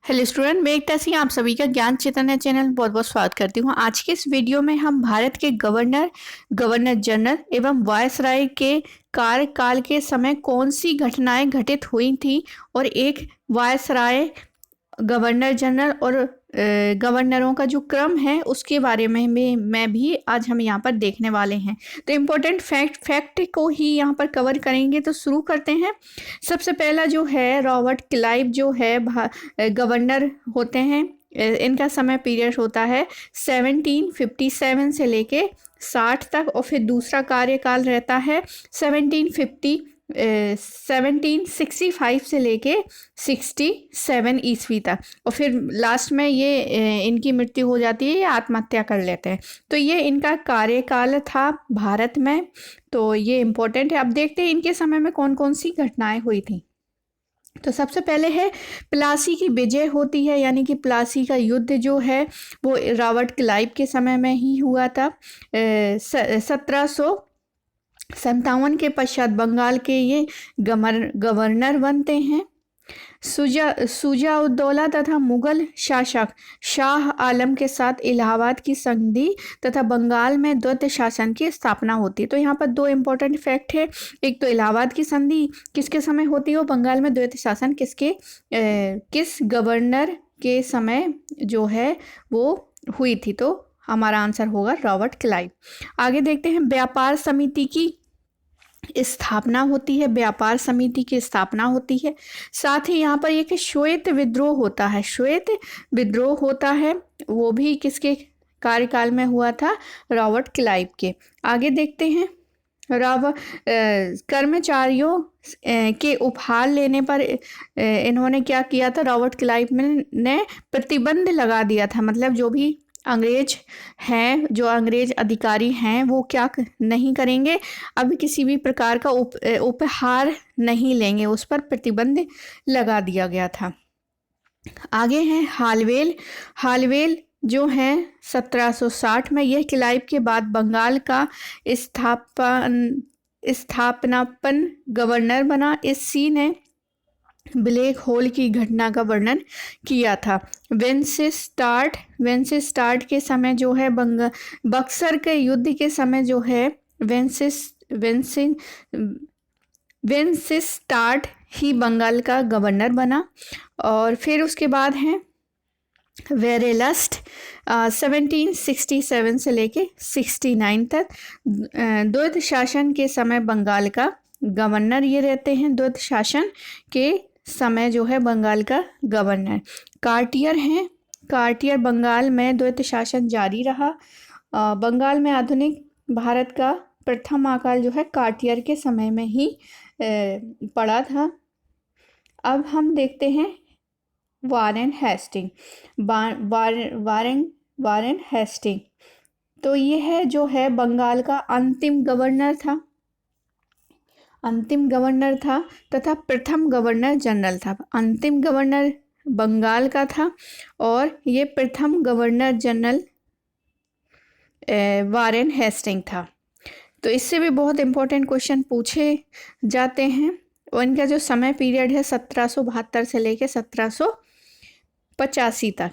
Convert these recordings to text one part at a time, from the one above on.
Hello student, मैं एकता सिंह आप सभी का ज्ञान चैतन्य चैनल में बहुत बहुत स्वागत करती हूँ। आज के इस वीडियो में हम भारत के गवर्नर, गवर्नर जनरल एवं वायसराय के कार्यकाल के समय कौन सी घटनाएं घटित हुई थी और एक वायसराय, गवर्नर जनरल और गवर्नरों का जो क्रम है उसके बारे में मैं भी आज हम यहाँ पर देखने वाले हैं। तो इम्पोर्टेंट फैक्ट को ही यहाँ पर कवर करेंगे। तो शुरू करते हैं। सबसे पहला जो है रॉबर्ट क्लाइव जो है गवर्नर होते हैं। इनका समय पीरियड होता है 1757 से लेके 60 तक और फिर दूसरा कार्यकाल रहता है 1765 से लेके 67 ईस्वी तक और फिर लास्ट में ये इनकी मृत्यु हो जाती है, ये आत्महत्या कर लेते हैं। तो ये इनका कार्यकाल था भारत में। तो ये इम्पोर्टेंट है। अब देखते हैं इनके समय में कौन कौन सी घटनाएं हुई थी। तो सबसे पहले है प्लासी की विजय होती है, यानी कि प्लासी का युद्ध जो है वो रॉबर्ट क्लाइव के समय में ही हुआ था। 1757 के पश्चात बंगाल के ये गवर्नर बनते हैं। शुजा-उद-दौला तथा मुगल शासक शाह आलम के साथ इलाहाबाद की संधि तथा बंगाल में द्वैत शासन की स्थापना होती है। तो यहाँ पर दो इम्पोर्टेंट फैक्ट है। एक तो इलाहाबाद की संधि किसके समय होती है और बंगाल में द्वैत शासन किस गवर्नर के समय जो है वो हुई थी। तो हमारा आंसर होगा रॉबर्ट क्लाइव। आगे देखते हैं व्यापार समिति की स्थापना होती है। व्यापार समिति की स्थापना होती है। साथ ही यहाँ पर एक श्वेत विद्रोह होता है। श्वेत विद्रोह होता है वो भी किसके कार्यकाल में हुआ था? रॉबर्ट क्लाइव के। आगे देखते हैं कर्मचारियों के उपहार लेने पर इन्होंने क्या किया था? रॉबर्ट क्लाइव ने प्रतिबंध लगा दिया था। मतलब जो भी अंग्रेज हैं, जो अंग्रेज अधिकारी हैं वो क्या नहीं करेंगे, अब किसी भी प्रकार का उपहार नहीं लेंगे, उस पर प्रतिबंध लगा दिया गया था। आगे है हालवेल। हालवेल जो है 1760 में, यह क्लाइव के बाद बंगाल का स्थापनापन गवर्नर बना। इस सी ने ब्लैक होल की घटना का वर्णन किया था। वेंसेस्टार्ट के समय जो है बक्सर के युद्ध के समय जो है वेंसेस्टार्ट ही बंगाल का गवर्नर बना। और फिर उसके बाद है वेरेलस्ट 1767 से लेके 69 तक द्वैत शासन के समय बंगाल का गवर्नर ये रहते हैं। द्वैत शासन के समय जो है बंगाल का गवर्नर कार्टियर हैं। कार्टियर बंगाल में द्वैत शासन जारी रहा। बंगाल में आधुनिक भारत का प्रथम आकाल जो है कार्टियर के समय में ही पड़ा था। अब हम देखते हैं वारेन हेस्टिंग। वारेन हेस्टिंग तो ये है जो है बंगाल का अंतिम गवर्नर था तथा प्रथम गवर्नर जनरल था। अंतिम गवर्नर बंगाल का था और ये प्रथम गवर्नर जनरल वारेन हेस्टिंग था। तो इससे भी बहुत इंपॉर्टेंट क्वेश्चन पूछे जाते हैं। और इनका जो समय पीरियड है 1772 से लेकर 1785 तक।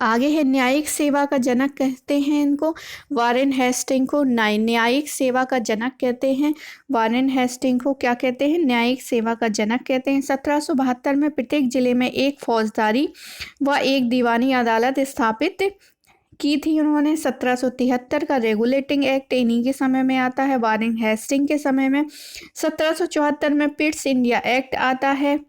आगे है न्यायिक सेवा का जनक कहते हैं इनको। वारेन हेस्टिंग को न्यायिक सेवा का जनक कहते हैं। वारेन हेस्टिंग को क्या कहते हैं? न्यायिक सेवा का जनक कहते हैं। 1772 में प्रत्येक जिले में एक फौजदारी व एक दीवानी अदालत स्थापित की थी उन्होंने। 1773 का रेगुलेटिंग एक्ट इन्हीं के समय में आता है, वारेन हेस्टिंग के समय में। 1774 में पिट्स इंडिया एक्ट आता है।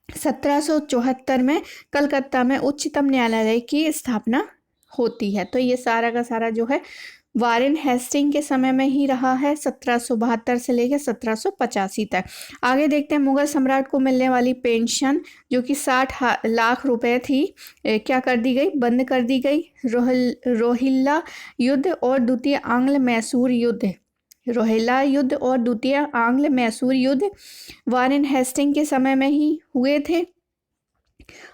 1774 में कलकत्ता में उच्चतम न्यायालय की स्थापना होती है। तो ये सारा का सारा जो है वारेन हेस्टिंग के समय में ही रहा है, 1772 से लेकर 1785 तक। आगे देखते हैं मुगल सम्राट को मिलने वाली पेंशन जो कि 60 लाख रुपए थी, क्या कर दी गई? बंद कर दी गई। रोहिल्ला युद्ध और द्वितीय आंग्ल मैसूर युद्ध, रोहिल्ला युद्ध और द्वितीय आंग्ल मैसूर युद्ध वारेन हेस्टिंग के समय में ही हुए थे।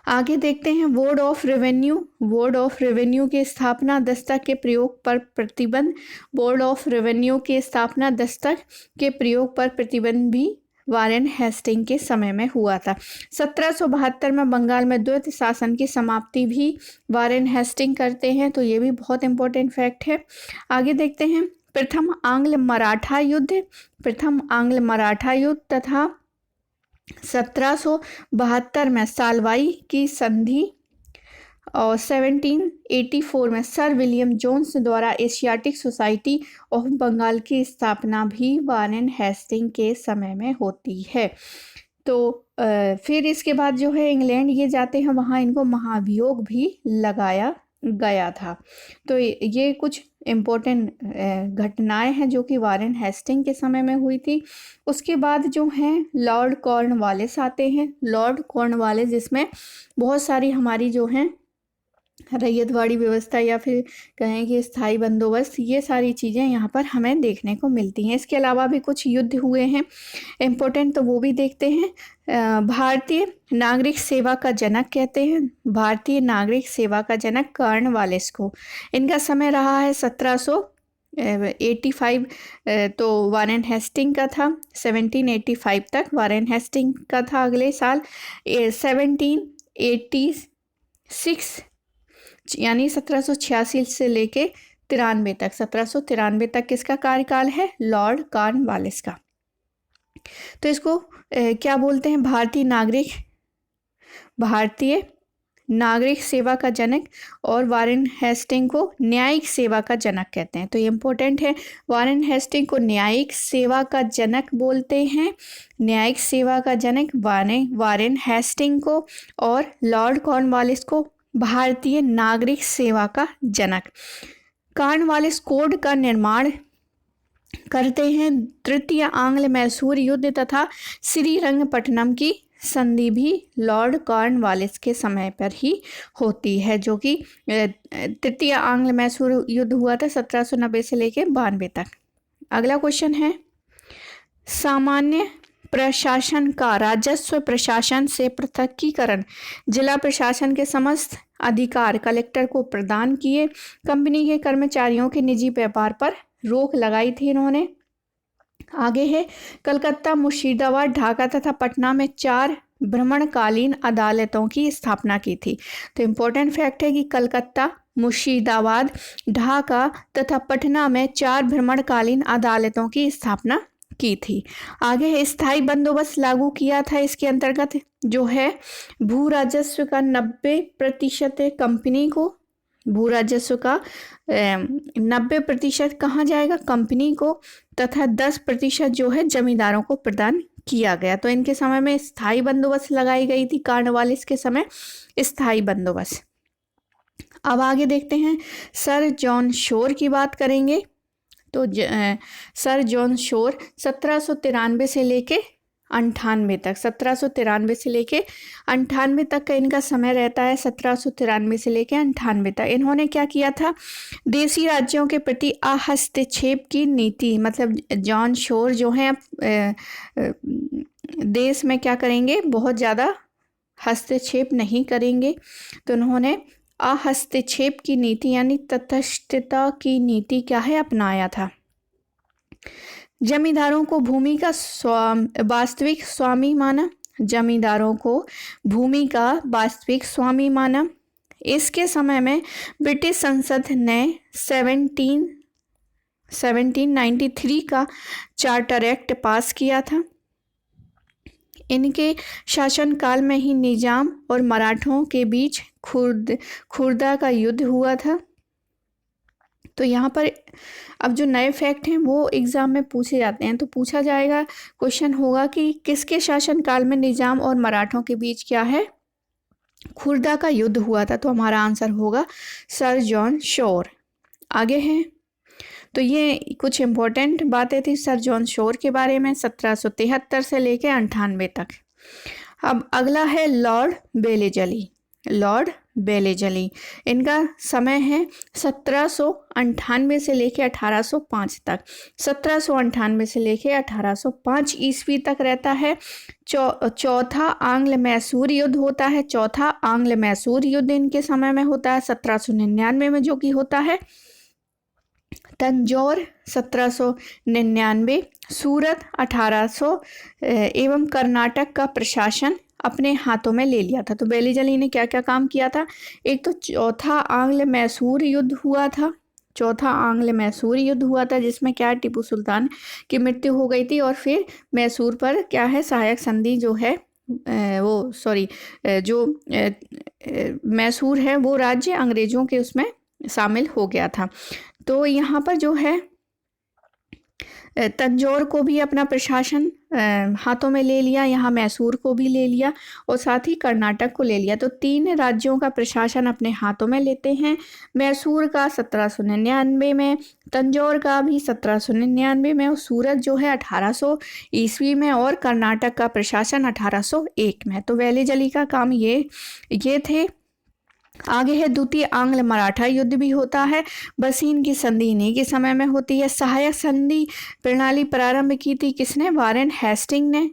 आगे देखते हैं board of revenue. Board of revenue की स्थापना दस्तक के प्रयोग पर प्रतिबंध। बोर्ड ऑफ रेवेन्यू की स्थापना दस्तक के प्रयोग पर प्रतिबंध भी वारेन हेस्टिंग के समय में हुआ था। 1772 में बंगाल में द्वैत शासन की समाप्ति भी वारेन हेस्टिंग करते हैं, तो ये भी बहुत इंपॉर्टेंट फैक्ट है। आगे देखते हैं, प्रथम आंग्ल मराठा युद्ध तथा 1772 में सालवाई की संधि और 1784 में सर विलियम जोन्स द्वारा एशियाटिक सोसाइटी ऑफ बंगाल की स्थापना भी वारेन हेस्टिंग के समय में होती है। तो फिर इसके बाद जो है इंग्लैंड ये जाते हैं, वहाँ इनको महाभियोग भी लगाया गया था। तो ये कुछ इम्पोर्टेंट घटनाएं हैं जो कि वारेन हेस्टिंग के समय में हुई थी। उसके बाद जो हैं लॉर्ड कॉर्नवालिस आते हैं। लॉर्ड कॉर्नवालिस जिसमें बहुत सारी हमारी जो हैं रैयतवाड़ी व्यवस्था या फिर कहें कि स्थायी बंदोबस्त, ये सारी चीज़ें यहाँ पर हमें देखने को मिलती हैं। इसके अलावा भी कुछ युद्ध हुए हैं इम्पोर्टेंट, तो वो भी देखते हैं। भारतीय नागरिक सेवा का जनक कहते हैं, भारतीय नागरिक सेवा का जनक कॉर्नवालिस को। इनका समय रहा है 1785, तो वारेन हेस्टिंग का था 1785 तक वारेन हेस्टिंग का था। अगले साल 1786 यानी 1786 से लेके 93 तक, 1793 तक किसका कार्यकाल है? लॉर्ड कॉर्नवालिस का। तो इसको क्या बोलते हैं? भारतीय नागरिक सेवा का जनक, और वारेन हेस्टिंग को न्यायिक सेवा का जनक कहते हैं। तो ये इंपॉर्टेंट है, वारेन हेस्टिंग को न्यायिक सेवा का जनक बोलते हैं, न्यायिक सेवा का जनक वारेन हेस्टिंग को, और लॉर्ड कॉर्नवालिस को भारतीय नागरिक सेवा का जनक। कॉर्नवालिस कोड का निर्माण करते हैं। तृतीय आंग्ल मैसूर युद्ध तथा श्रीरंगपट्टनम की संधि भी लॉर्ड कॉर्नवालिस के समय पर ही होती है, जो कि तृतीय आंग्ल मैसूर युद्ध हुआ था 1790 से लेकर 92 तक। अगला क्वेश्चन है, सामान्य प्रशासन का राजस्व प्रशासन से पृथकीकरण। जिला प्रशासन के समस्त अधिकार कलेक्टर को प्रदान किए। कंपनी के कर्मचारियों के निजी व्यापार पर रोक लगाई थी इन्होंने। आगे है, कलकत्ता, मुर्शिदाबाद, ढाका तथा पटना में 4 भ्रमणकालीन अदालतों की स्थापना की थी। तो इम्पोर्टेंट फैक्ट है कि कलकत्ता, मुर्शिदाबाद, ढाका तथा पटना में 4 भ्रमणकालीन अदालतों की स्थापना की थी। आगे है, स्थायी बंदोबस्त लागू किया था। इसके अंतर्गत जो है भू राजस्व का 90% कंपनी को, भू राजस्व का 90% कहाँ जाएगा? कंपनी को, तथा 10% जो है जमींदारों को प्रदान किया गया। तो इनके समय में स्थायी बंदोबस्त लगाई गई थी, कॉर्नवालिस के समय स्थायी बंदोबस्त। अब आगे देखते हैं, सर जॉन शोर की बात करेंगे। तो सर जॉन शोर 1793 से लेके 98 तक, 1793 से लेके 98 तक का इनका समय रहता है। 1793 से लेके 98 तक इन्होंने क्या किया था? देशी राज्यों के प्रति हस्तक्षेप की नीति, मतलब जॉन शोर जो हैं देश में क्या करेंगे? बहुत ज़्यादा हस्तक्षेप नहीं करेंगे। तो उन्होंने हस्तक्षेप की नीति यानी तटस्थता की नीति क्या है? अपनाया था। जमींदारों को भूमि का वास्तविक स्वामी माना। जमींदारों को भूमि का वास्तविक स्वामी माना। इसके समय में ब्रिटिश संसद ने 1793 का चार्टर एक्ट पास किया था। इनके शासनकाल में ही निजाम और मराठों के बीच खुर्दा का युद्ध हुआ था। तो यहाँ पर अब जो नए फैक्ट हैं वो एग्ज़ाम में पूछे जाते हैं। तो पूछा जाएगा, क्वेश्चन होगा कि किसके शासनकाल में निजाम और मराठों के बीच क्या है? खुर्दा का युद्ध हुआ था। तो हमारा आंसर होगा सर जॉन शोर। आगे है, तो ये कुछ इम्पोर्टेंट बातें थी सर जॉन शोर के बारे में 1773 से लेकर 98 तक। अब अगला है लॉर्ड बेलेजली। लॉर्ड बेलेजली, इनका समय है 1798 से लेकर 1805 तक। 1798 से लेकर 1805 ईस्वी तक रहता है। चौथा आंग्ल मैसूर युद्ध होता है। चौथा आंग्ल मैसूर युद्ध इनके समय में होता है 1799 में, जो कि होता है। तंजौर 1799, सूरत 1800 एवं कर्नाटक का प्रशासन अपने हाथों में ले लिया था। तो वेलिजली ने क्या क्या काम किया था? एक तो चौथा आंग्ल मैसूर युद्ध हुआ था, चौथा आंग्ल मैसूर युद्ध हुआ था जिसमें क्या टीपू सुल्तान की मृत्यु हो गई थी, और फिर मैसूर पर क्या है सहायक संधि जो है जो मैसूर है वो राज्य अंग्रेजों के उसमें शामिल हो गया था। तो यहाँ पर जो है तंजौर को भी अपना प्रशासन हाथों में ले लिया, यहाँ मैसूर को भी ले लिया और साथ ही कर्नाटक को ले लिया। तो 3 राज्यों का प्रशासन अपने हाथों में लेते हैं। मैसूर का 1799 में, तंजौर का भी 1799 में, और सूरत जो है 1800 ईस्वी में, और कर्नाटक का प्रशासन 1801 में। तो वेलिजली का काम ये थे। आगे है द्वितीय आंग्ल मराठा युद्ध भी होता है। बसीन की संधि इन्हीं के समय में होती है। सहायक संधि प्रणाली प्रारंभ की थी किसने? वारेन हेस्टिंग ने,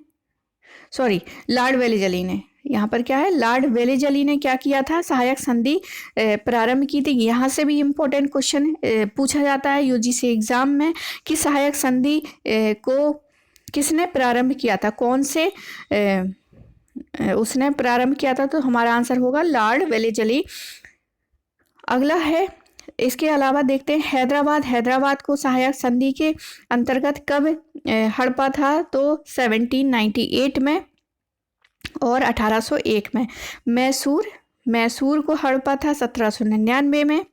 लॉर्ड वेलिजली ने। यहाँ पर क्या है? लॉर्ड वेलिजली ने क्या किया था? सहायक संधि प्रारंभ की थी। यहाँ से भी इम्पोर्टेंट क्वेश्चन पूछा जाता है यूजीसी एग्जाम में कि सहायक संधि को किसने प्रारंभ किया था, कौन से उसने प्रारंभ किया था? तो हमारा आंसर होगा लॉर्ड वेलिजली। अगला है, इसके अलावा देखते हैं हैदराबाद को सहायक संधि के अंतर्गत कब हड़पा था? तो 1798 में और 1801 में। मैसूर को हड़पा था 1799 में,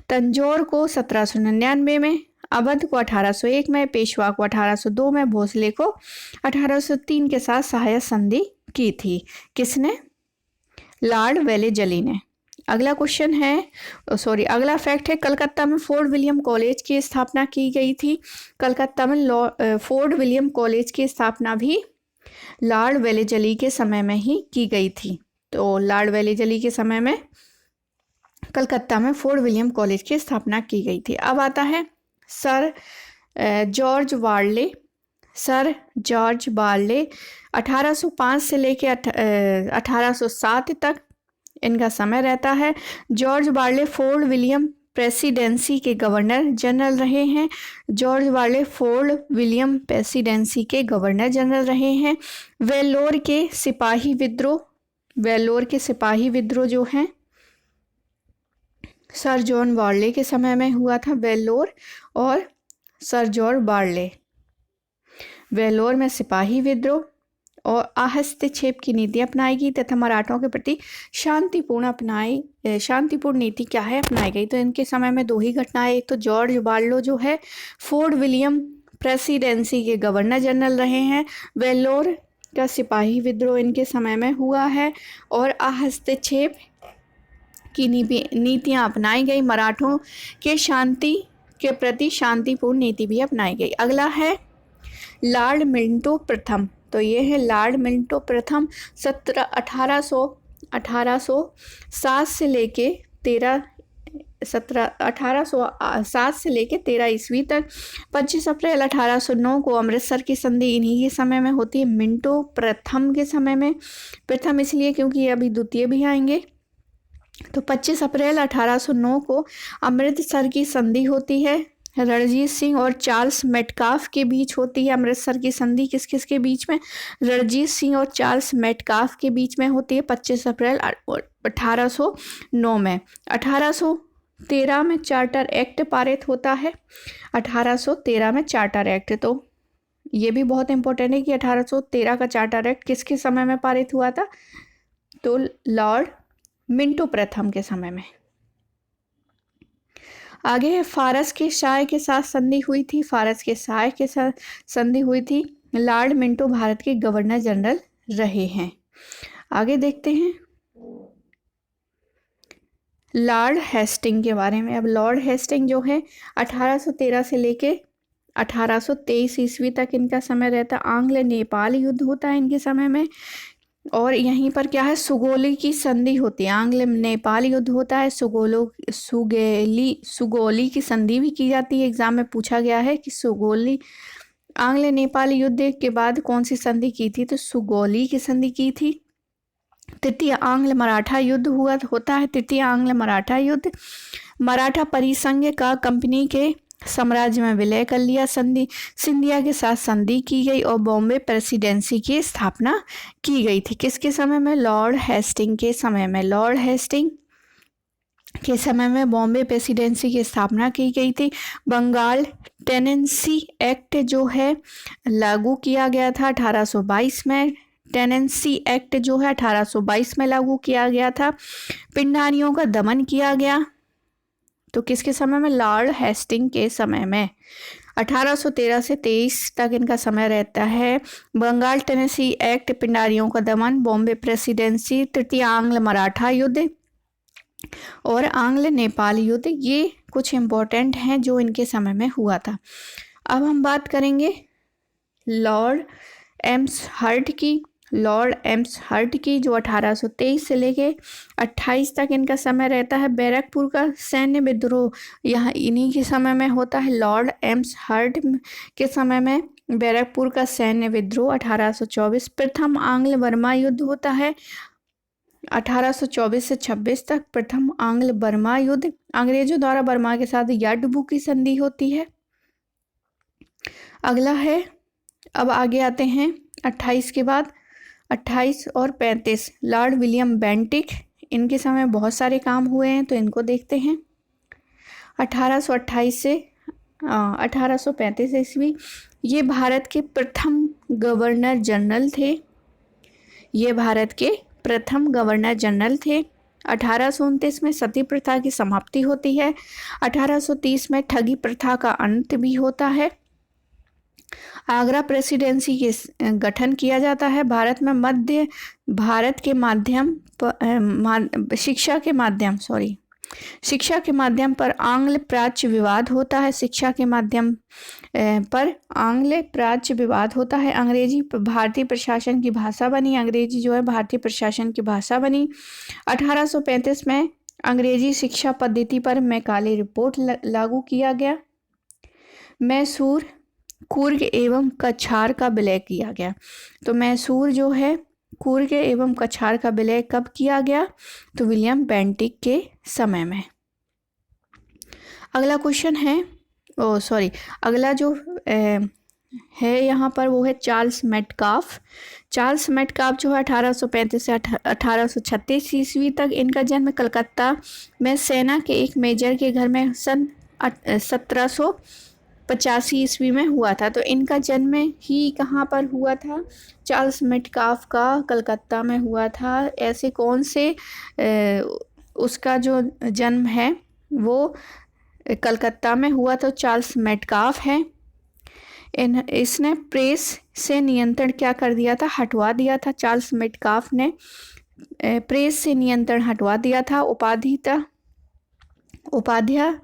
तंजौर को 1799 में, अवध को 1801 में, पेशवा को 1802 में, भोसले को 1803 के साथ सहायक संधि की थी। किसने? लॉर्ड वेलिजली ने। अगला क्वेश्चन है, अगला फैक्ट है, कलकत्ता में फोर्ट विलियम कॉलेज की स्थापना की गई थी। कलकत्ता में फोर्ट विलियम कॉलेज की स्थापना भी लॉर्ड वेलिजली के समय में ही की गई थी। तो लॉर्ड वेलिजली के समय में कलकत्ता में फोर्ट विलियम कॉलेज की स्थापना की गई थी। अब आता है सर जॉर्ज बार्ले 1805 से लेके 1807 तक इनका समय रहता है। George barley fort William presidency के गवर्नर जनरल रहे हैं। George barley fort William presidency के गवर्नर जनरल रहे हैं। वेल्लोर के सिपाही विद्रोह जो हैं सर जॉन बार्ले के समय में हुआ था। वेल्लोर और सर जॉर्ज बार्ले, वेल्लोर में सिपाही विद्रोह और हस्तक्षेप की नीति अपनाई गई तथा मराठों के प्रति शांतिपूर्ण नीति क्या है अपनाई गई। तो इनके समय में 2 ही घटनाएं, एक तो जॉर्ज बार्लो जो है फोर्ट विलियम प्रेसिडेंसी के गवर्नर जनरल रहे हैं, वेल्लोर का सिपाही विद्रोह इनके समय में हुआ है, और हस्तक्षेप की नीतियाँ अपनाई गई। मराठों के शांति के प्रति शांतिपूर्ण नीति भी अपनाई गई। अगला है लॉर्ड मिंटो प्रथम। तो ये है लॉर्ड मिंटो प्रथम 1807 से लेके 13 ईस्वी तक। 25 अप्रैल 1809 को अमृतसर की संधि इन्हीं के समय में होती है, मिंटो प्रथम के समय में। प्रथम इसलिए क्योंकि ये अभी द्वितीय भी आएंगे। तो 25 अप्रैल 1809 को अमृतसर की संधि होती है, रणजीत सिंह और चार्ल्स मेटकाफ के बीच होती है। अमृतसर की संधि किस किस के बीच में? रणजीत सिंह और चार्ल्स मेटकाफ के बीच में होती है 25 अप्रैल 1809 में। 1813 में चार्टर एक्ट पारित होता है। 1813 में चार्टर एक्ट, तो ये भी बहुत इंपॉर्टेंट है कि 1813 का चार्टर एक्ट किसके समय में पारित हुआ था? तो लॉर्ड मिंटो प्रथम के समय में। आगे है फारस के शाह के साथ संधि हुई थी। फारस के शाह के साथ संधि हुई थी। लॉर्ड मिंटो भारत के गवर्नर जनरल रहे हैं। आगे देखते हैं लॉर्ड हेस्टिंग के बारे में। अब लॉर्ड हेस्टिंग जो है 1813 से लेके 1823 ईस्वी तक इनका समय रहता। आंग्ल नेपाल युद्ध होता है इनके समय में, और यहीं पर क्या है सुगोली की संधि होती है। आंग्ल नेपाल युद्ध होता है, सुगोली की संधि भी की जाती है। एग्जाम में पूछा गया है कि सुगोली आंग्ल नेपाल युद्ध के बाद कौन सी संधि की थी? तो सुगोली की संधि की थी। तृतीय आंग्ल मराठा युद्ध होता है। तृतीय आंग्ल मराठा युद्ध मराठा परिसंघ का कंपनी के साम्राज्य में विलय कर लिया। सिंधिया के साथ संधि की गई और बॉम्बे प्रेसिडेंसी की स्थापना की गई थी। किसके समय में? लॉर्ड हेस्टिंग के समय में। लॉर्ड हेस्टिंग के समय में बॉम्बे प्रेसिडेंसी की स्थापना की गई थी। बंगाल टेनेंसी एक्ट जो है लागू किया गया था 1822 में। टेनेंसी एक्ट जो है 1822 में लागू किया गया था। पिंडारियों का दमन किया गया तो किसके समय में? लॉर्ड हेस्टिंग के समय में। 1813 से 23 तक इनका समय रहता है। बंगाल टेनेंसी एक्ट, पिंडारियों का दमन, बॉम्बे प्रेसिडेंसी, तृतीय आंग्ल मराठा युद्ध और आंग्ल नेपाल युद्ध, ये कुछ इम्पोर्टेंट हैं जो इनके समय में हुआ था। अब हम बात करेंगे लॉर्ड एम्सहर्ट की। लॉर्ड एम्सहर्ट की जो 1823 से लेके 28 तक इनका समय रहता है। बैरकपुर का सैन्य विद्रोह यहाँ इन्हीं के समय में होता है। लॉर्ड एम्सहर्ट के समय में बैरकपुर का सैन्य विद्रोह 1824। प्रथम आंग्ल बर्मा युद्ध होता है 1824 से 26 तक। प्रथम आंग्ल बर्मा युद्ध, अंग्रेजों द्वारा बर्मा के साथ याडबू की संधि होती है। अगला है, अब आगे आते हैं 28 के बाद 28 और 35, लॉर्ड विलियम बेंटिक, इनके समय बहुत सारे काम हुए हैं तो इनको देखते हैं। 1828 से 1835 ईस्वी, ये भारत के प्रथम गवर्नर जनरल थे। ये भारत के प्रथम गवर्नर जनरल थे। 1829 में सती प्रथा की समाप्ति होती है। 1830 में ठगी प्रथा का अंत भी होता है। आगरा प्रेसिडेंसी के गठन किया जाता है। भारत में मध्य भारत के माध्यम शिक्षा के माध्यम पर आंग्ल प्राच्य विवाद होता है। शिक्षा के माध्यम पर आंग्ल प्राच्य विवाद होता है। अंग्रेजी भारतीय प्रशासन की भाषा बनी। अंग्रेजी जो है भारतीय प्रशासन की भाषा बनी। 1835 में अंग्रेजी शिक्षा पद्धति पर मैकाले रिपोर्ट लागू किया गया। मैसूर, कुर्ग एवं कछार का विलय किया गया। तो मैसूर जो है, कुर्ग एवं कछार का विलय कब किया गया? तो विलियम बेंटिक के समय में। अगला क्वेश्चन है, अगला जो है यहाँ पर वो है चार्ल्स मेटकाफ। चार्ल्स मेटकाफ जो है 1835 से 1836 ईस्वी तक, इनका जन्म कलकत्ता में सेना के एक मेजर के घर में सन 1785 ईस्वी में हुआ था। तो इनका जन्म ही कहाँ पर हुआ था? चार्ल्स मेटकाफ का कलकत्ता में हुआ था। ऐसे कौन से उसका जो जन्म है वो कलकत्ता में हुआ? तो चार्ल्स मेटकाफ है। इसने प्रेस से नियंत्रण क्या कर दिया था? हटवा दिया था। चार्ल्स मेटकाफ ने प्रेस से नियंत्रण हटवा दिया था। उपाध्याय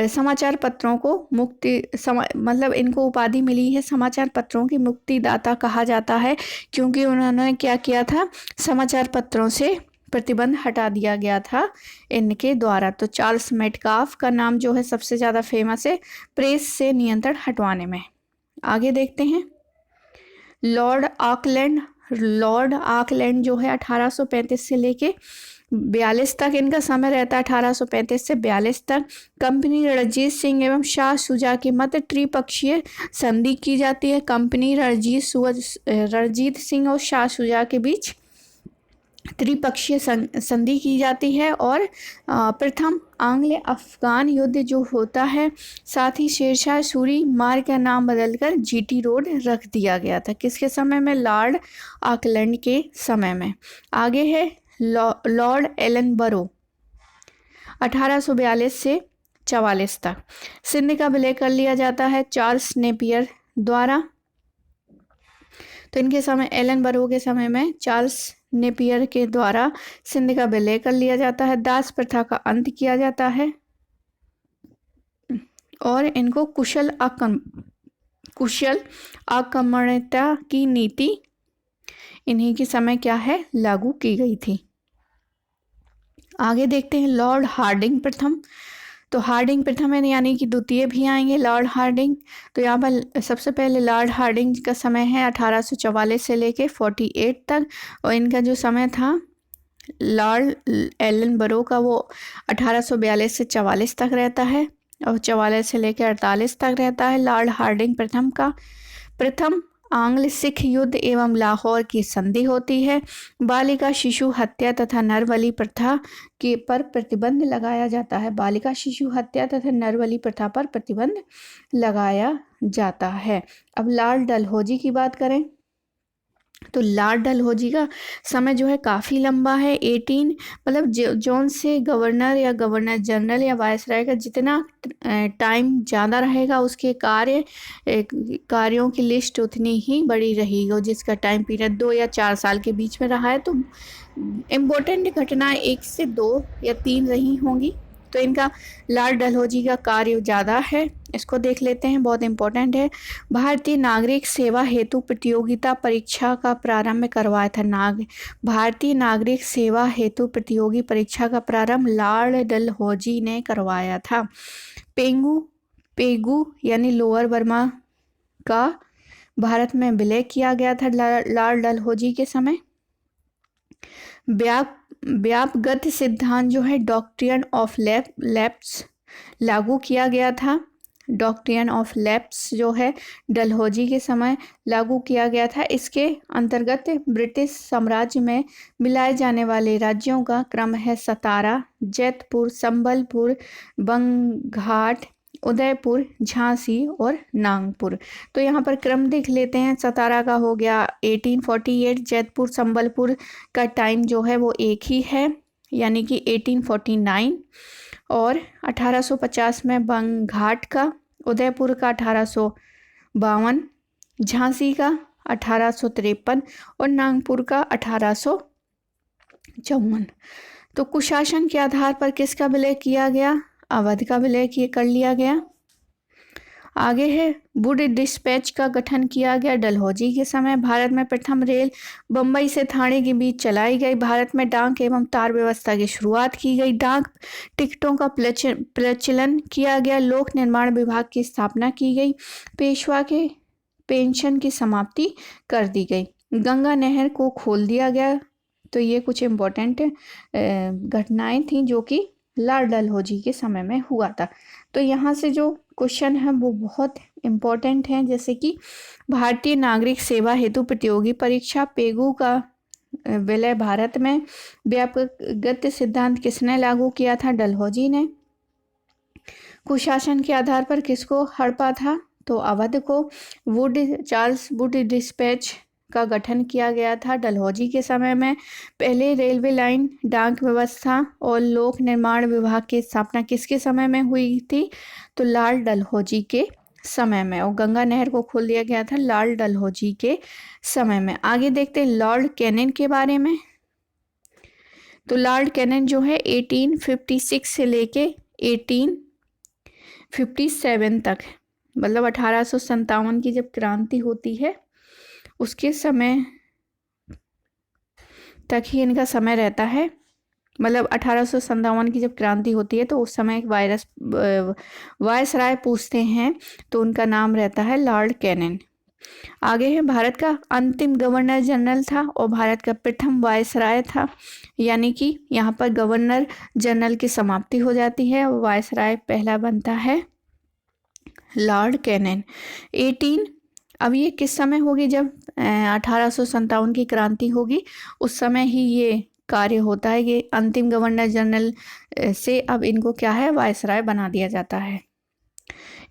समाचार पत्रों को मतलब इनको उपाधि मिली है समाचार पत्रों की मुक्तिदाता कहा जाता है, क्योंकि उन्होंने क्या किया था? समाचार पत्रों से प्रतिबंध हटा दिया गया था इनके द्वारा। तो चार्ल्स मेटकाफ का नाम जो है सबसे ज़्यादा फेमस है प्रेस से नियंत्रण हटवाने में। आगे देखते हैं लॉर्ड ऑकलैंड जो है 1835 से लेके 42 तक इनका समय रहता है। 1835 से 42 तक कंपनी रणजीत सिंह एवं शाह शुजा के मध्य त्रिपक्षीय संधि की जाती है। कंपनी रणजीत सिंह और शाह शुजा के बीच त्रिपक्षीय संधि की जाती है। और प्रथम आंग्ल अफगान युद्ध जो होता है, साथ ही शेरशाह सूरी मार्ग का नाम बदलकर जीटी रोड रख दिया गया था। किसके समय में? लॉर्ड ऑकलैंड के समय में। आगे है लॉर्ड एलनबरो 1842 से 44 तक। सिंध का विलय कर लिया जाता है चार्ल्स नेपियर द्वारा। तो इनके समय, एलनबरो के समय में चार्ल्स नेपियर के द्वारा सिंध का विलय कर लिया जाता है। दास प्रथा का अंत किया जाता है और इनको कुशल आक्रमणता की नीति इन्हीं के समय क्या है? लागू की गई थी। आगे देखते हैं लॉर्ड हार्डिंग प्रथम। तो हार्डिंग प्रथम है यानी कि द्वितीय भी आएंगे लॉर्ड हार्डिंग। तो यहाँ पर सबसे पहले लॉर्ड हार्डिंग का समय है 1844 से लेके 48 तक, और इनका जो समय था लॉर्ड एलनबरो का वो 1842 से 44 तक रहता है। और 44 से लेकर 48 तक रहता है। लॉर्ड हार्डिंग प्रथम आंग्ल सिख युद्ध एवं लाहौर की संधि होती है। बालिका शिशु हत्या तथा नरबलि प्रथा के पर प्रतिबंध लगाया जाता है। बालिका शिशु हत्या तथा नरबलि प्रथा पर प्रतिबंध लगाया जाता है। अब लॉर्ड डलहौजी की बात करें तो लॉर्ड डलहौजी का समय जो है काफ़ी लंबा है। 18 मतलब जोन से गवर्नर या गवर्नर जनरल या वायसराय का जितना टाइम ज़्यादा रहेगा उसके कार्यों की लिस्ट उतनी ही बड़ी रहेगी। और जिसका टाइम पीरियड 2 या 4 साल के बीच में रहा है तो इम्पोर्टेंट घटनाएं 1 से 2 या 3 रही होंगी। तो इनका लॉर्ड डलहौजी का कार्य ज़्यादा है, इसको देख लेते हैं, बहुत इंपॉर्टेंट है। भारतीय नागरिक सेवा हेतु प्रतियोगिता परीक्षा का प्रारंभ करवाया था। भारतीय नागरिक सेवा हेतु प्रतियोगी परीक्षा का प्रारंभ लॉर्ड डलहौजी ने करवाया था। पेगू यानी लोअर बर्मा का भारत में विलय किया गया था लॉर्ड डलहौजी के समय। व्यापगत सिद्धांत जो है डॉक्ट्रिन ऑफ लैप्स लागू किया गया था। डॉक्ट्रिन ऑफ लैप्स जो है डलहौजी के समय लागू किया गया था। इसके अंतर्गत ब्रिटिश साम्राज्य में मिलाए जाने वाले राज्यों का क्रम है सतारा, जैतपुर, संबलपुर, बंगाट, उदयपुर, झांसी और नागपुर। तो यहाँ पर क्रम देख लेते हैं। सतारा का हो गया 1848, जैतपुर संबलपुर का टाइम जो है वो एक ही है यानी कि 1849, और 1850 में बंगाट का, उदयपुर का 1852, झांसी का 1853 और नागपुर का 1854। तो कुशासन के आधार पर किसका विलय किया गया? अवध का विलय कर लिया गया। आगे है वुड डिस्पैच का गठन किया गया डलहौजी के समय। भारत में प्रथम रेल बम्बई से ठाणे के बीच चलाई गई। भारत में डाक एवं तार व्यवस्था की शुरुआत की गई। डाक टिकटों का प्रचलन किया गया। लोक निर्माण विभाग की स्थापना की गई। पेशवा के पेंशन की समाप्ति कर दी गई। गंगा नहर को खोल दिया गया। तो ये कुछ इम्पोर्टेंट घटनाएं थी जो कि लॉर्ड डलहौजी के समय में हुआ था। तो यहाँ से जो क्वेश्चन है वो बहुत इम्पोर्टेंट हैं, जैसे कि भारतीय नागरिक सेवा हेतु प्रतियोगी परीक्षा, पेगू का विलय भारत में, व्यापकगत सिद्धांत किसने लागू किया था? डलहौजी ने। कुशासन के आधार पर किसको हड़पा था? तो अवध को। चार्ल्स वुड डिस्पैच का गठन किया गया था डलहौजी के समय में। पहले रेलवे लाइन, डाक व्यवस्था और लोक निर्माण विभाग की स्थापना किसके समय में हुई थी? तो लॉर्ड डलहौजी के समय में। और गंगा नहर को खोल दिया गया था लॉर्ड डलहौजी के समय में। आगे देखते हैं लॉर्ड कैनिंग के बारे में। तो लॉर्ड कैनिंग जो है 1856 से लेके 1857 तक, मतलब 1857 की जब क्रांति होती है उसके समय तक ही इनका समय रहता है। मतलब 1857 की जब क्रांति होती है तो उस समय एक वायसराय पूछते हैं तो उनका नाम रहता है लॉर्ड कैनिंग। आगे है भारत का अंतिम गवर्नर जनरल था और भारत का प्रथम वायसराय था, यानी कि यहाँ पर गवर्नर जनरल की समाप्ति हो जाती है और वायसराय पहला बनता है लॉर्ड कैनिंग। अब ये किस समय होगी? जब 1857 की क्रांति होगी उस समय ही ये कार्य होता है कि अंतिम गवर्नर जनरल से अब इनको क्या है, वायसराय बना दिया जाता है।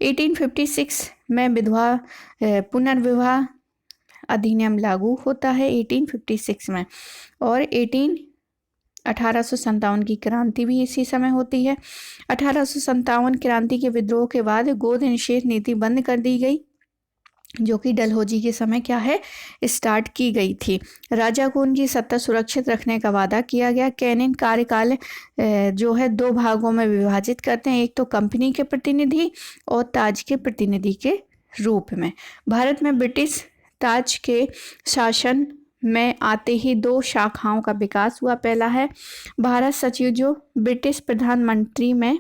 1856 में विधवा पुनर्विवाह अधिनियम लागू होता है 1856 में, और 1857 की क्रांति भी इसी समय होती है। 1857 क्रांति के विद्रोह के बाद गोद निषेध नीति बंद कर दी गई, जो कि डलहौजी के समय क्या है, स्टार्ट की गई थी। राजा को उनकी सत्ता सुरक्षित रखने का वादा किया गया। कैनिंग कार्यकाल जो है 2 भागों में विभाजित करते हैं, एक तो कंपनी के प्रतिनिधि और ताज के प्रतिनिधि के रूप में। भारत में ब्रिटिश ताज के शासन में आते ही 2 शाखाओं का विकास हुआ। पहला है भारत सचिव, जो ब्रिटिश प्रधानमंत्री में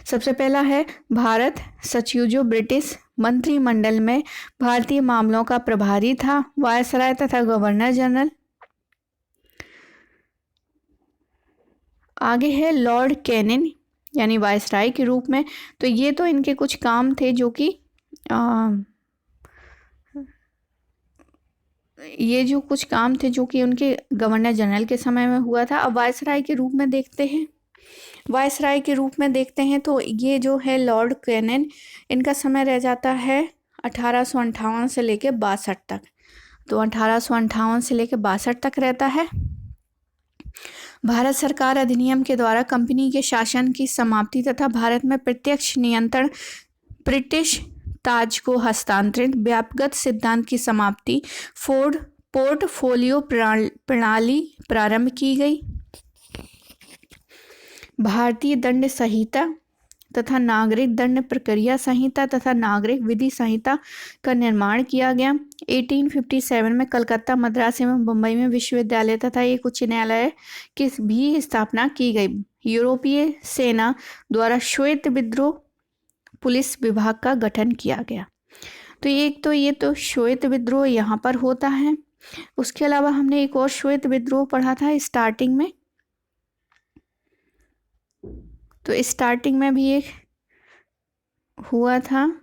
सबसे पहला है भारत सचिव, जो ब्रिटिश मंत्रिमंडल में भारतीय मामलों का प्रभारी था, वायसराय तथा गवर्नर जनरल। आगे है लॉर्ड कैनिंग, यानी वायसराय के रूप में। तो ये तो इनके कुछ काम थे जो कि ये जो कुछ काम थे जो कि उनके गवर्नर जनरल के समय में हुआ था। अब वायसराय के रूप में देखते हैं, वायसराय के रूप में देखते हैं तो ये जो है लॉर्ड कैनिंग, इनका समय रह जाता है 1858 से लेके 62 तक। तो 1858 से लेके 62 तक रहता है। भारत सरकार अधिनियम के द्वारा कंपनी के शासन की समाप्ति तथा भारत में प्रत्यक्ष नियंत्रण ब्रिटिश ताज को हस्तांतरित व्यापक सिद्धांत की समाप्ति फोर्ड पोर्टफोलियो प्रणाली प्रारंभ की गई। भारतीय दंड संहिता तथा नागरिक दंड प्रक्रिया संहिता तथा नागरिक विधि संहिता का निर्माण किया गया। 1857 में कलकत्ता, मद्रास एवं बम्बई में विश्वविद्यालय तथा एक उच्च न्यायालय की भी स्थापना की गई। यूरोपीय सेना द्वारा श्वेत विद्रोह पुलिस विभाग का गठन किया गया। तो एक तो ये तो श्वेत विद्रोह यहाँ पर होता है। उसके अलावा हमने एक और श्वेत विद्रोह पढ़ा था स्टार्टिंग में। तो स्टार्टिंग में भी एक हुआ था,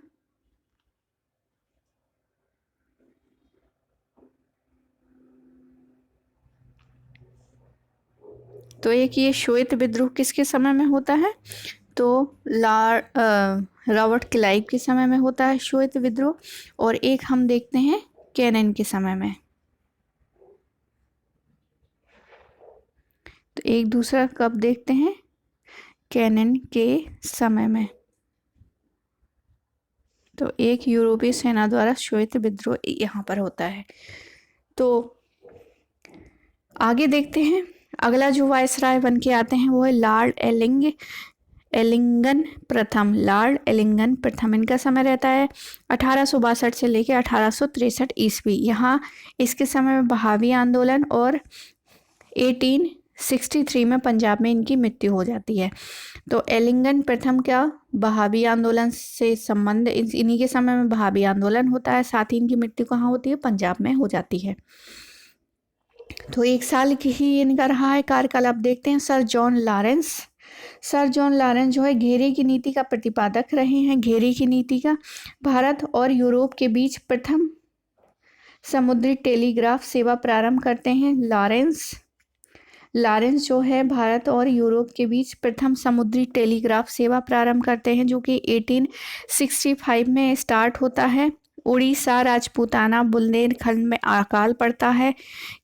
तो एक ये श्वेत विद्रोह किसके समय में होता है? तो रॉबर्ट क्लाइव के समय में होता है श्वेत विद्रोह। और एक हम देखते हैं कैनिंग के समय में। तो एक दूसरा कब देखते हैं? कैनिंग के समय में। तो एक यूरोपीय सेना द्वारा श्वेत विद्रोह यहाँ पर होता है। तो आगे देखते हैं, अगला जो वायसराय बन के आते हैं वो है लॉर्ड एलिंगन प्रथम। लॉर्ड एलिंगन प्रथम, इनका समय रहता है 1862 से लेकर 1863 ईस्वी। यहाँ इसके समय में बहावी आंदोलन और 1863 में पंजाब में इनकी मृत्यु हो जाती है। तो एलिंगन प्रथम का बहावी आंदोलन से संबंध, इन्हीं के समय में बहावी आंदोलन होता है। साथ ही इनकी मृत्यु कहाँ होती है? पंजाब में हो जाती है। तो 1 साल की ही इनका रहा है कार्यकाल। अब देखते हैं sir John Lawrence. Sir John Lawrence जो है घेरे की नीति का प्रतिपादक रहे हैं। घेरे की नीति का भारत और यूरोप के बीच प्रथम समुद्री टेलीग्राफ सेवा प्रारंभ करते हैं। लॉरेंस जो है भारत और यूरोप के बीच प्रथम समुद्री टेलीग्राफ सेवा प्रारंभ करते हैं, जो कि 1865 में स्टार्ट होता है। उड़ीसा, राजपूताना, बुंदेलखंड में अकाल पड़ता है।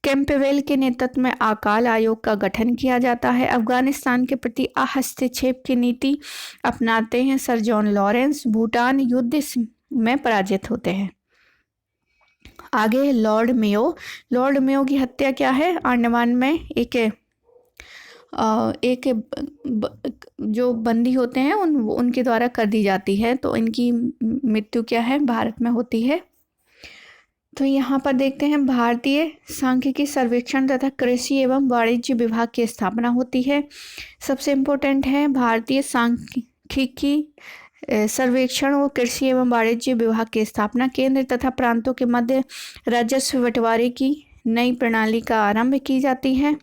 कैंपबेल के नेतृत्व में अकाल आयोग का गठन किया जाता है। अफगानिस्तान के प्रति हस्तक्षेप की नीति अपनाते हैं सर जॉन लॉरेंस। भूटान युद्ध में पराजित होते हैं। आगे लॉर्ड मेयो। लॉर्ड मेयो की हत्या क्या है? अंडमान में एक जो बंदी होते हैं उनके द्वारा कर दी जाती है। तो इनकी मृत्यु क्या है? भारत में होती है। तो यहाँ पर देखते हैं भारतीय सांख्यिकी सर्वेक्षण तथा कृषि एवं वाणिज्य विभाग की स्थापना होती है। सबसे इम्पोर्टेंट है भारतीय सांख्यिकी सर्वेक्षण और कृषि एवं वाणिज्य विभाग की स्थापना। केंद्र तथा प्रांतों के मध्य राजस्व बंटवारे की नई प्रणाली का आरंभ की जाती है।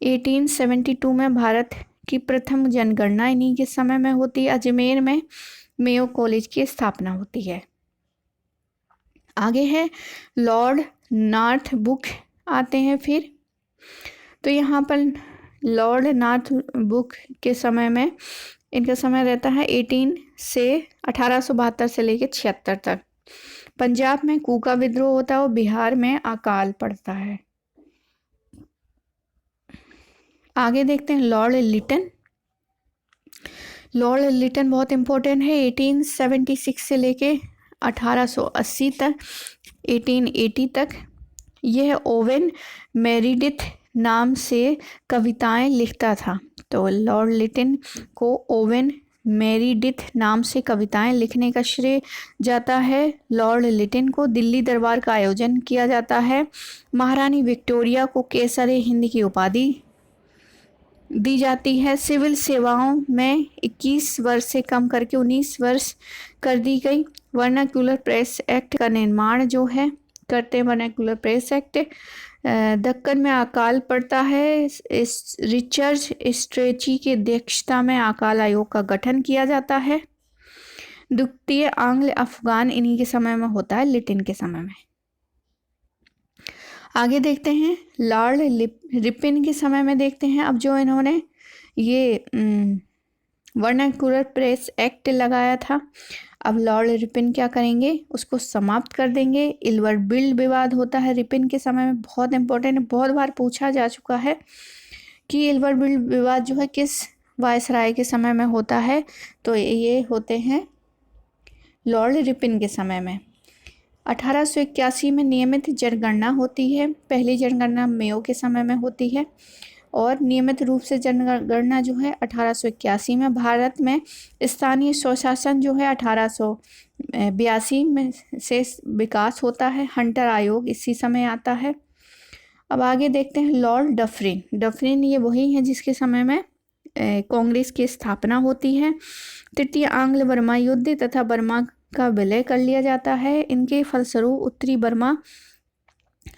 1872 में भारत की प्रथम जनगणना इन्हीं के समय में होती है। अजमेर में मेयो कॉलेज की स्थापना होती है। आगे है लॉर्ड नॉर्थब्रुक आते हैं फिर। तो यहाँ पर लॉर्ड नॉर्थब्रुक के समय में इनका समय रहता है 1872 से लेकर 76 तक। पंजाब में कूका विद्रोह होता है और बिहार में अकाल पड़ता है। आगे देखते हैं लॉर्ड लिटन। लॉर्ड लिटन बहुत इंपॉर्टेंट है। 1876 से लेके 1880 तक, 1880 तक यह ओवेन मेरिडिथ नाम से कविताएं लिखता था। तो लॉर्ड लिटन को ओवेन मेरिडिथ नाम से कविताएं लिखने का श्रेय जाता है। लॉर्ड लिटन को दिल्ली दरबार का आयोजन किया जाता है। महारानी विक्टोरिया को केसर हिंद की उपाधि दी जाती है। सिविल सेवाओं में 21 वर्ष से कम करके 19 वर्ष कर दी गई। वर्नाक्यूलर प्रेस एक्ट का निर्माण जो है करते हैं, वर्नाक्यूलर प्रेस एक्ट। दक्कन में अकाल पड़ता है। इस रिचर्ड स्ट्रेची की अध्यक्षता में अकाल आयोग का गठन किया जाता है। द्वितीय आंग्ल अफगान इन्हीं के समय में होता है, लिटिन के समय में। आगे देखते हैं लॉर्ड रिपन के समय में देखते हैं। अब जो इन्होंने ये वर्नाक्यूलर प्रेस एक्ट लगाया था, अब लॉर्ड रिपन क्या करेंगे, उसको समाप्त कर देंगे। इल्वर बिल विवाद होता है रिपन के समय में, बहुत इंपॉर्टेंट है, बहुत बार पूछा जा चुका है कि इल्वर बिल विवाद जो है किस वायसराय के समय में होता है, तो ये होते हैं लॉर्ड रिपन के समय में। 1881 में नियमित जनगणना होती है। पहली जनगणना मेयो के समय में होती है और नियमित रूप से जनगणना जो है 1881 में। भारत में स्थानीय स्वशासन जो है 1882 में से विकास होता है। हंटर आयोग इसी समय आता है। अब आगे देखते हैं लॉर्ड डफरिन। डफरिन ये वही है जिसके समय में कांग्रेस की स्थापना होती है। तृतीय आंग्ल बर्मा युद्ध तथा बर्मा का विलय कर लिया जाता है। इनके फलस्वरूप उत्तरी बर्मा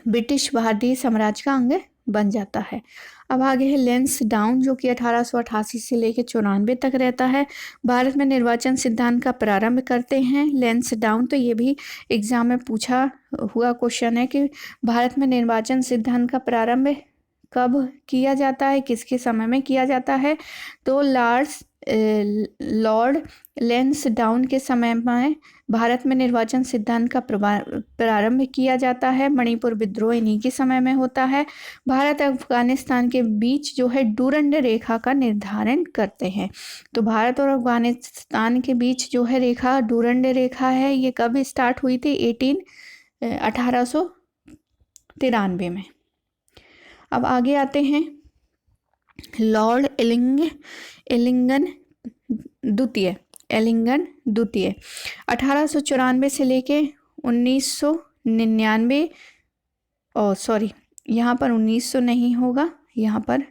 ब्रिटिश भारतीय साम्राज्य का अंग बन जाता है। अब आगे है लैंसडाउन, जो कि 1888 से लेकर 94 तक रहता है। भारत में निर्वाचन सिद्धांत का प्रारंभ करते हैं लैंसडाउन। तो ये भी एग्जाम में पूछा हुआ क्वेश्चन है कि भारत में निर्वाचन सिद्धांत का प्रारंभ कब किया जाता है, किसके समय में किया जाता है, तो लॉर्ड लैंसडाउन के समय में भारत में निर्वाचन सिद्धांत का प्रारंभ किया जाता है। मणिपुर विद्रोह इन्हीं के समय में होता है। भारत अफगानिस्तान के बीच जो है डूरंड रेखा का निर्धारण करते हैं। तो भारत और अफगानिस्तान के बीच जो है रेखा डूरंड रेखा है, ये कब स्टार्ट हुई थी, 1893 में। अब आगे आते हैं लॉर्ड एलिंगन द्वितीय। 1894 से लेके 1999, सॉरी यहाँ पर 1900 नहीं होगा, यहाँ पर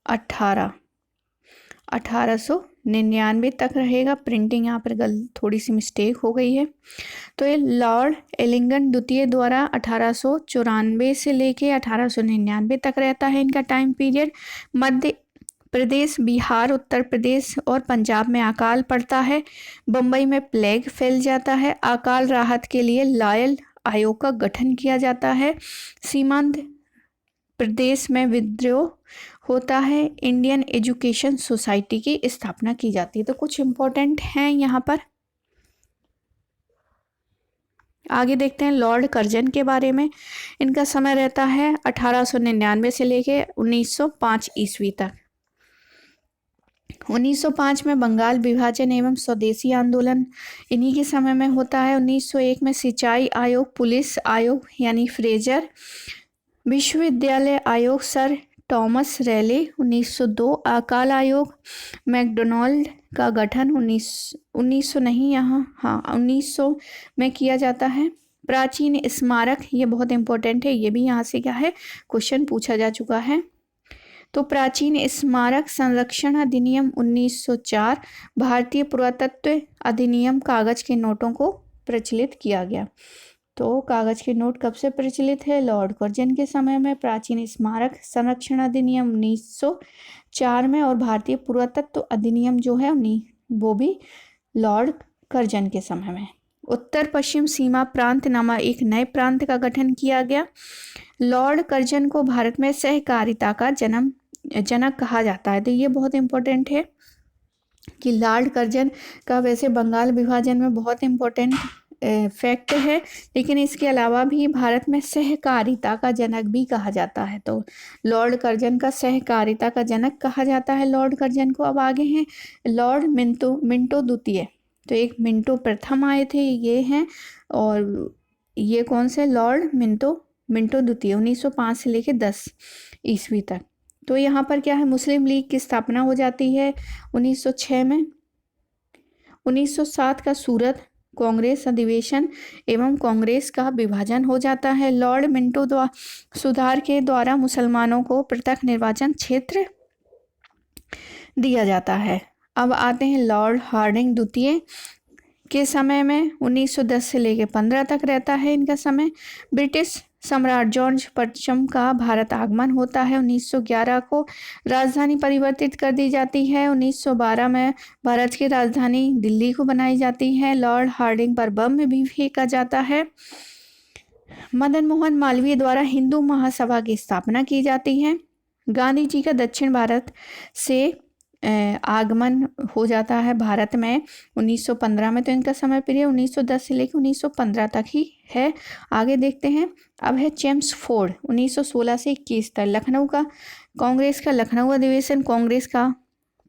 1899 तक रहेगा। प्रिंटिंग यहाँ पर थोड़ी सी मिस्टेक हो गई है। तो ये लॉर्ड एलिंगन द्वितीय द्वारा 1894 से लेके 1899 तक रहता है इनका टाइम पीरियड। मध्य प्रदेश, बिहार, उत्तर प्रदेश और पंजाब में अकाल पड़ता है। बम्बई में प्लेग फैल जाता है। अकाल राहत के लिए लॉयल आयोग का गठन किया जाता है। सीमांत प्रदेश में विद्रोह होता है। इंडियन एजुकेशन सोसाइटी की स्थापना की जाती है। तो कुछ इम्पोर्टेंट हैं यहाँ पर। आगे देखते हैं लॉर्ड कर्जन के बारे में। इनका समय रहता है 1899 से लेके 1905 ईस्वी तक। 1905 में बंगाल विभाजन एवं स्वदेशी आंदोलन इन्हीं के समय में होता है। 1901 में सिंचाई आयोग, पुलिस आयोग यानी फ्रेजर, विश्वविद्यालय आयोग सर टॉमस रैले। 1902 अकाल आयोग, मैकडोनाल्ड का गठन 1900 में किया जाता है। प्राचीन स्मारक, ये बहुत इंपॉर्टेंट है, ये भी यहाँ से क्या है क्वेश्चन पूछा जा चुका है। तो प्राचीन स्मारक संरक्षण अधिनियम 1904। भारतीय पुरातत्व अधिनियम, कागज के नोटों को प्रचलित किया गया। तो कागज के नोट कब से प्रचलित है, लॉर्ड कर्जन के समय में। प्राचीन स्मारक संरक्षण अधिनियम 1904 में, और भारतीय पुरातत्व अधिनियम जो है वो भी लॉर्ड कर्जन के समय में। उत्तर पश्चिम सीमा प्रांत नामक एक नए प्रांत का गठन किया गया। लॉर्ड कर्जन को भारत में सहकारिता का जनक कहा जाता है। तो ये बहुत इंपॉर्टेंट है कि लॉर्ड कर्जन का वैसे बंगाल विभाजन में बहुत इंपॉर्टेंट फैक्ट है, लेकिन इसके अलावा भी भारत में सहकारिता का जनक भी कहा जाता है। तो लॉर्ड कर्जन का सहकारिता का जनक कहा जाता है लॉर्ड कर्जन को। अब आगे हैं लॉर्ड मिंटो द्वितीय। तो एक मिंटो प्रथम आए थे, ये हैं, और ये कौन से, लॉर्ड मिंटो द्वितीय 1905 से लेके 10 ईस्वी तक। तो यहाँ पर क्या है, मुस्लिम लीग की स्थापना हो जाती है 1906 में। 1907 का सूरत कांग्रेस अधिवेशन एवं कांग्रेस का विभाजन हो जाता है। लॉर्ड मिंटो सुधार के द्वारा मुसलमानों को पृथक निर्वाचन क्षेत्र दिया जाता है। अब आते हैं लॉर्ड हार्डिंग द्वितीय के समय में। 1910 से लेकर 15 तक रहता है इनका समय। ब्रिटिश सम्राट जॉर्ज पंचम का भारत आगमन होता है। 1911 को राजधानी परिवर्तित कर दी जाती है। 1912 में भारत की राजधानी दिल्ली को बनाई जाती है। लॉर्ड हार्डिंग पर बम भी फेंका जाता है। मदन मोहन मालवीय द्वारा हिंदू महासभा की स्थापना की जाती है। गांधी जी का दक्षिण भारत से आगमन हो जाता है भारत में 1915 में। तो इनका समय पीरियड 1910 से लेकर 1915 तक ही है। आगे देखते हैं। अब है चेम्सफोर्ड 1916 से 21 तक। लखनऊ का कांग्रेस का लखनऊ अधिवेशन, कांग्रेस का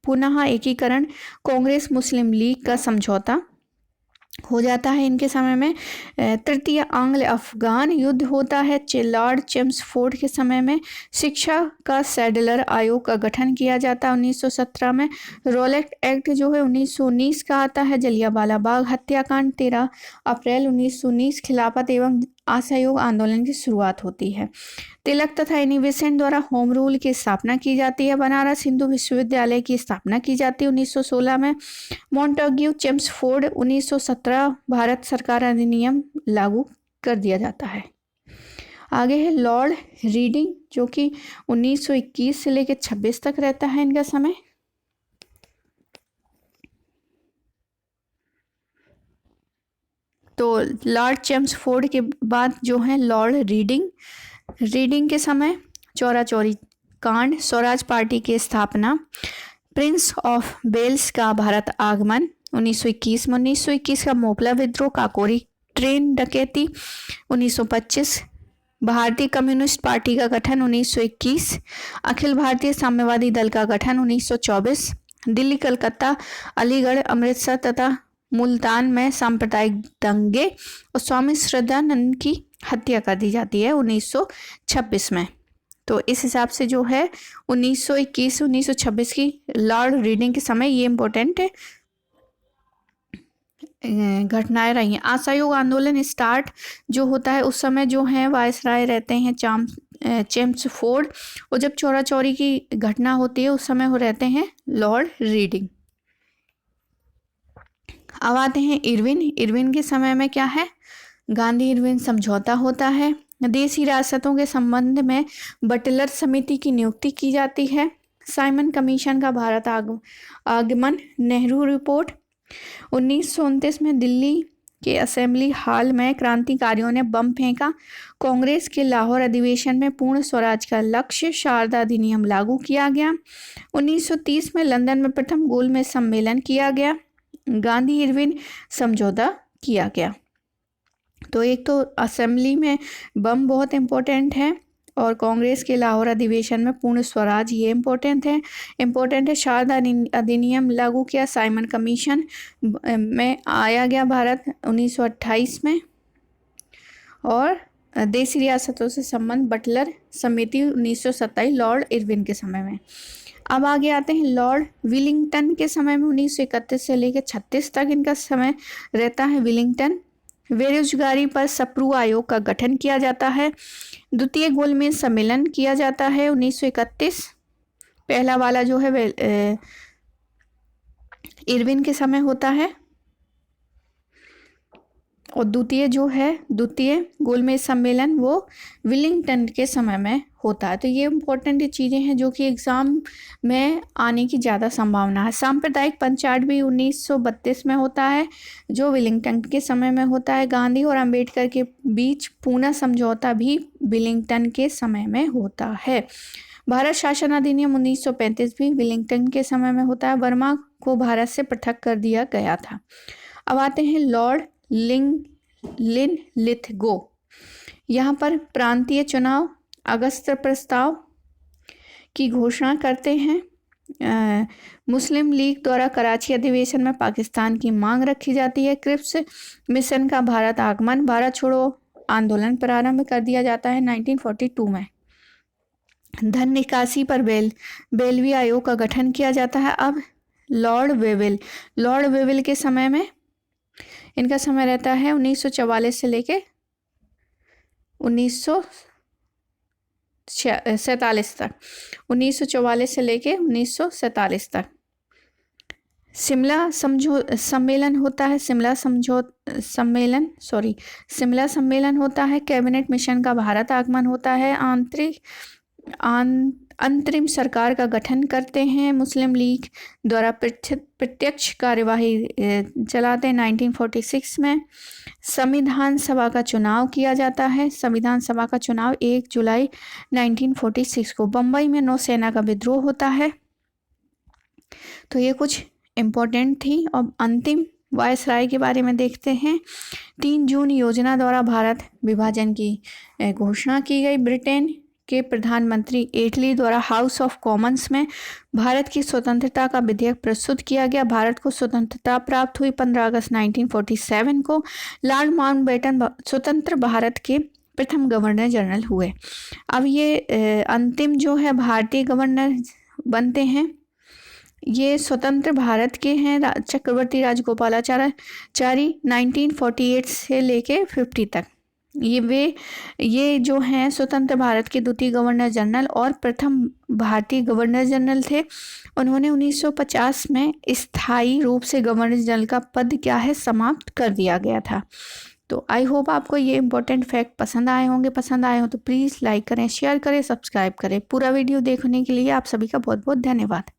पुनः एकीकरण, कांग्रेस मुस्लिम लीग का समझौता हो जाता है इनके समय में। तृतीय आंग्ल अफगान युद्ध होता है लॉर्ड चेम्सफोर्ड के समय में। शिक्षा का सैडलर आयोग का गठन किया जाता है 1917 में। रॉलेट एक्ट जो है 1919 का आता है। जलियांवाला बाग हत्याकांड 13 अप्रैल 1919। खिलाफत एवं असहयोग आंदोलन की शुरुआत होती है। तिलक तथा एनी बेसेंट द्वारा होम रूल की स्थापना की जाती है। बनारस हिंदू विश्वविद्यालय की स्थापना की जाती है 1916 में। मॉन्टेग्यू चेम्सफोर्ड 1917 भारत सरकार अधिनियम लागू कर दिया जाता है। आगे है लॉर्ड रीडिंग जो कि 1921 से लेकर 26 तक रहता है इनका समय। तो लॉर्ड चेम्सफोर्ड के बाद जो है लॉर्ड रीडिंग के समय चौरा चौरी कांड, स्वराज पार्टी की स्थापना, प्रिंस ऑफ वेल्स का भारत आगमन 1921 में। 1921 का मोपला विद्रोह, काकोरी ट्रेन डकैती 1925। भारतीय कम्युनिस्ट पार्टी का गठन 1921। अखिल भारतीय साम्यवादी दल का गठन 1924। दिल्ली, कलकत्ता, अलीगढ़, अमृतसर तथा मुल्तान में सांप्रदायिक दंगे और स्वामी श्रद्धानंद की हत्या कर दी जाती है 1926 में। तो इस हिसाब से जो है 1921 1926 की लॉर्ड रीडिंग के समय ये इम्पोर्टेंट घटनाएं रही हैं। असहयोग आंदोलन स्टार्ट जो होता है उस समय जो है वायसराय रहते हैं चेम्सफोर्ड, और जब चौरा चौरी की घटना होती है उस समय वो रहते हैं लॉर्ड रीडिंग। अब आते हैं इरविन के समय में क्या है, गांधी इरविन समझौता होता है। देशी रियासतों के संबंध में बटलर समिति की नियुक्ति की जाती है। साइमन कमीशन का भारत आगमन, नेहरू रिपोर्ट। 1929 में दिल्ली के असेंबली हॉल में क्रांतिकारियों ने बम फेंका। कांग्रेस के लाहौर अधिवेशन में पूर्ण स्वराज का लक्ष्य, शारदा अधिनियम लागू किया गया। 1930 में लंदन में प्रथम गोलमेज सम्मेलन किया गया। गांधी इरविन समझौता किया गया। तो एक तो असेंबली में बम बहुत इम्पोर्टेंट है और कांग्रेस के लाहौर अधिवेशन में पूर्ण स्वराज ये इम्पोर्टेंट है। शारदा अधिनियम लागू किया। साइमन कमीशन में आया गया भारत 1928 में। और देशी रियासतों से संबंध बटलर समिति 1927 लॉर्ड इरविन के समय में। अब आगे आते हैं लॉर्ड विलिंगटन के समय में 1931 से लेकर 36 तक इनका समय रहता है। विलिंगटन बेरोजगारी पर सप्रू आयोग का गठन किया जाता है। द्वितीय गोलमेज सम्मेलन किया जाता है 1931। पहला वाला जो है इरविन के समय होता है और द्वितीय गोलमेज सम्मेलन वो विलिंगटन के समय में होता है। तो ये इम्पोर्टेंट चीज़ें हैं जो कि एग्ज़ाम में आने की ज़्यादा संभावना है। सांप्रदायिक पंचायत भी 1932 में होता है जो विलिंगटन के समय में होता है। गांधी और अंबेडकर के बीच पूना समझौता भी विलिंगटन के समय में होता है। भारत शासन अधिनियम 1935 भी विलिंगटन के समय में होता है। बर्मा को भारत से पृथक कर दिया गया था। अब आते हैं लॉर्ड लिनलिथगो। यहाँ पर प्रांतीय चुनाव, अगस्त प्रस्ताव की घोषणा करते हैं। मुस्लिम लीग द्वारा कराची अधिवेशन में पाकिस्तान की मांग रखी जाती है। क्रिप्स मिशन का भारत आगमन, भारत छोड़ो आंदोलन प्रारंभ कर दिया जाता है 1942 में। धन निकासी पर बेलवी आयोग का गठन किया जाता है। अब लॉर्ड वेविल के समय में इनका समय रहता है 1944 से लेके 1947 तक। 1944 से लेके 1947 तक। शिमला सम्मेलन होता है, शिमला सम्मेलन होता है। कैबिनेट मिशन का भारत आगमन होता है। अंतरिम सरकार का गठन करते हैं। मुस्लिम लीग द्वारा प्रत्यक्ष कार्यवाही चलाते हैं 1946 में। संविधान सभा का चुनाव किया जाता है। संविधान सभा का चुनाव 1 जुलाई 1946 को। बम्बई में नौसेना का विद्रोह होता है। तो ये कुछ इम्पोर्टेंट थी। और अंतिम वायसराय के बारे में देखते हैं। 3 जून योजना द्वारा भारत विभाजन की घोषणा की गई। ब्रिटेन के प्रधानमंत्री एटली द्वारा हाउस ऑफ कॉमन्स में भारत की स्वतंत्रता का विधेयक प्रस्तुत किया गया। भारत को स्वतंत्रता प्राप्त हुई 15 अगस्त 1947 को। लॉर्ड माउंटबेटन स्वतंत्र भारत के प्रथम गवर्नर जनरल हुए। अब ये अंतिम जो है भारतीय गवर्नर बनते हैं, ये स्वतंत्र भारत के हैं चक्रवर्ती राजगोपालाचारी 1948 से लेके 50 तक। ये जो हैं स्वतंत्र भारत के द्वितीय गवर्नर जनरल और प्रथम भारतीय गवर्नर जनरल थे। उन्होंने 1950 में स्थायी रूप से गवर्नर जनरल का पद क्या है समाप्त कर दिया गया था। तो आई होप आपको ये इंपॉर्टेंट फैक्ट पसंद आए होंगे। पसंद आए हो तो प्लीज़ लाइक करें, शेयर करें, सब्सक्राइब करें। पूरा वीडियो देखने के लिए आप सभी का बहुत बहुत धन्यवाद।